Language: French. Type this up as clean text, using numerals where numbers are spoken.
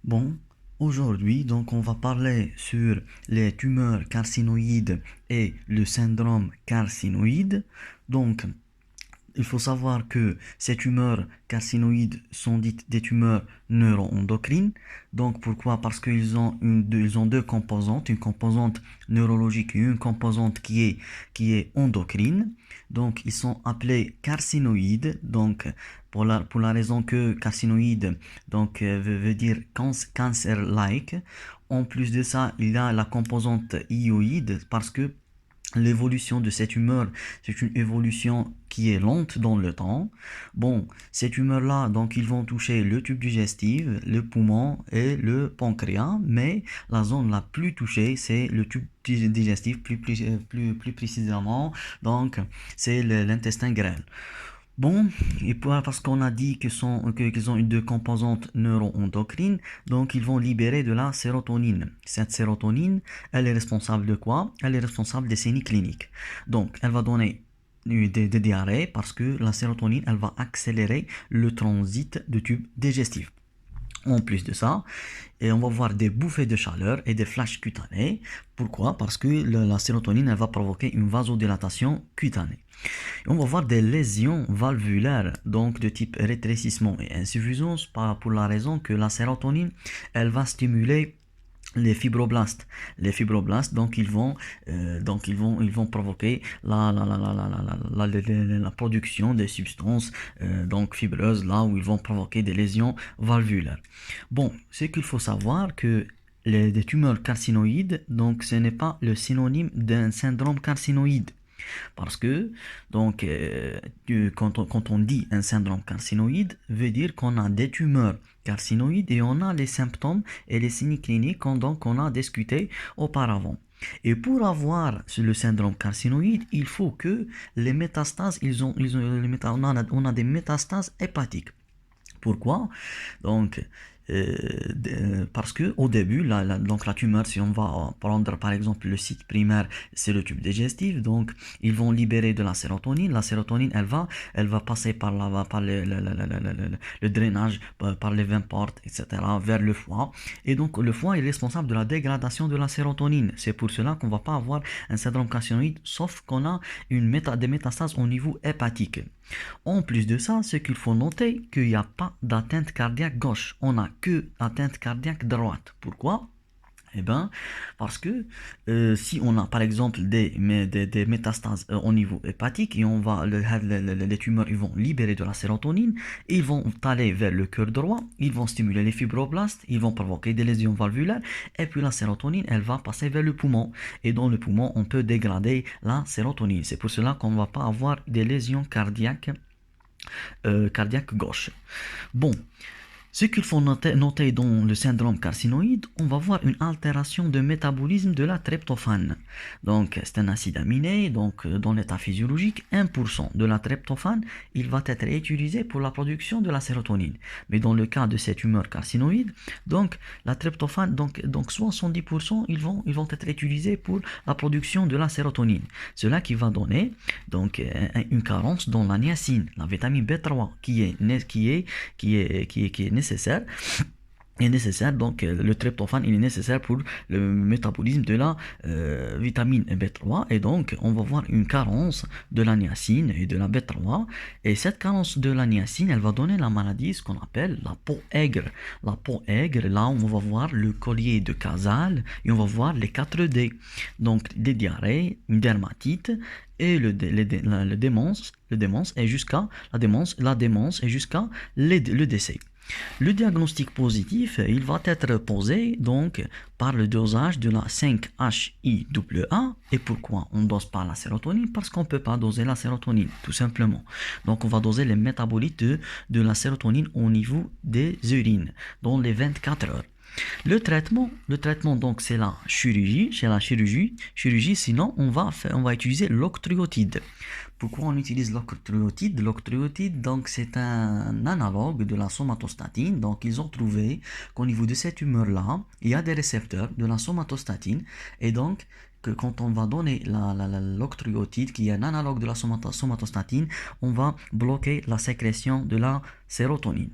Bon, aujourd'hui, donc on va parler sur les tumeurs carcinoïdes et le syndrome carcinoïde. Donc, il faut savoir que ces tumeurs carcinoïdes sont dites des tumeurs neuroendocrines. Donc pourquoi? Parce ils ont deux composantes, une composante neurologique et une composante qui est endocrine. Donc ils sont appelés carcinoïdes. Donc pour la raison que carcinoïde veut dire cancer-like. En plus de ça, il y a la composante hyoïde parce que l'évolution de cette humeur, c'est une évolution qui est lente dans le temps. Bon, ces tumeurs-là, donc ils vont toucher le tube digestif, le poumon et le pancréas, mais la zone la plus touchée, c'est le tube digestif, plus précisément, donc c'est l'intestin grêle. Bon, parce qu'on a dit qu'ils ont une deux composantes neuroendocrines, donc ils vont libérer de la sérotonine. Cette sérotonine, elle est responsable de quoi? Elle est responsable des signes cliniques. Donc, elle va donner des diarrhées parce que la sérotonine, elle va accélérer le transit de tube digestif. En plus de ça, et on va voir des bouffées de chaleur et des flashs cutanés. Pourquoi? Parce que la sérotonine, elle va provoquer une vasodilatation cutanée. Et on va voir des lésions valvulaires, donc de type rétrécissement et insuffisance, pour la raison que la sérotonine, elle va stimuler les fibroblastes. Les fibroblastes, ils vont provoquer la production des substances donc fibreuses, là où ils vont provoquer des lésions valvulaires. Bon, ce qu'il faut savoir que des tumeurs carcinoïdes, donc ce n'est pas le synonyme d'un syndrome carcinoïde. Parce que, quand on dit un syndrome carcinoïde, veut dire qu'on a des tumeurs carcinoïdes et on a les symptômes et les signes cliniques qu'on a discuté auparavant. Et pour avoir le syndrome carcinoïde, il faut que les métastases, on a des métastases hépatiques. Pourquoi? Donc, parce que au début, donc la tumeur, si on va prendre par exemple le site primaire, c'est le tube digestif, donc ils vont libérer de la sérotonine. La sérotonine, elle va passer par le drainage, par les veines portes, etc., vers le foie. Et donc le foie est responsable de la dégradation de la sérotonine. C'est pour cela qu'on ne va pas avoir un syndrome carcinoïde, sauf qu'on a des métastases au niveau hépatique. En plus de ça, ce qu'il faut noter, qu'il n'y a pas d'atteinte cardiaque gauche, on n'a que atteinte cardiaque droite. Pourquoi? Eh bien, parce que si on a par exemple des métastases au niveau hépatique et les tumeurs ils vont libérer de la sérotonine, ils vont aller vers le cœur droit, ils vont stimuler les fibroblastes, ils vont provoquer des lésions valvulaires et puis la sérotonine elle va passer vers le poumon et dans le poumon on peut dégrader la sérotonine. C'est pour cela qu'on ne va pas avoir des lésions cardiaques gauche. Bon, ce qu'il faut noter dans le syndrome carcinoïde, on va voir une altération de métabolisme de la tryptophane. Donc, c'est un acide aminé, donc dans l'état physiologique, 1% de la tryptophane, il va être utilisé pour la production de la sérotonine. Mais dans le cas de cette tumeur carcinoïde, donc la tryptophane, donc 70%, ils vont être utilisés pour la production de la sérotonine. Cela qui va donner donc une carence dans la niacine, la vitamine B3, qui est nécessaire, donc le tryptophane il est nécessaire pour le métabolisme de la vitamine B3 et donc on va voir une carence de la niacine et de la B3 et cette carence de la niacine elle va donner la maladie ce qu'on appelle la peau aigre. La peau aigre, là on va voir le collier de Casal et on va voir les 4D, donc des diarrhées, une dermatite et le démence et jusqu'à la démence et jusqu'à le décès. Le diagnostic positif, il va être posé donc par le dosage de la 5-HIAA. Et pourquoi on ne dose pas la sérotonine? Parce qu'on ne peut pas doser la sérotonine, tout simplement. Donc on va doser les métabolites de la sérotonine au niveau des urines, dans les 24 heures. Le traitement donc c'est la chirurgie, sinon on va utiliser l'octreotide. Pourquoi on utilise l'octreotide? L'octreotide, donc c'est un analogue de la somatostatine. Donc ils ont trouvé qu'au niveau de cette tumeur-là, il y a des récepteurs de la somatostatine et donc que quand on va donner l'octreotide, qui est un analogue de la somatostatine, on va bloquer la sécrétion de la sérotonine.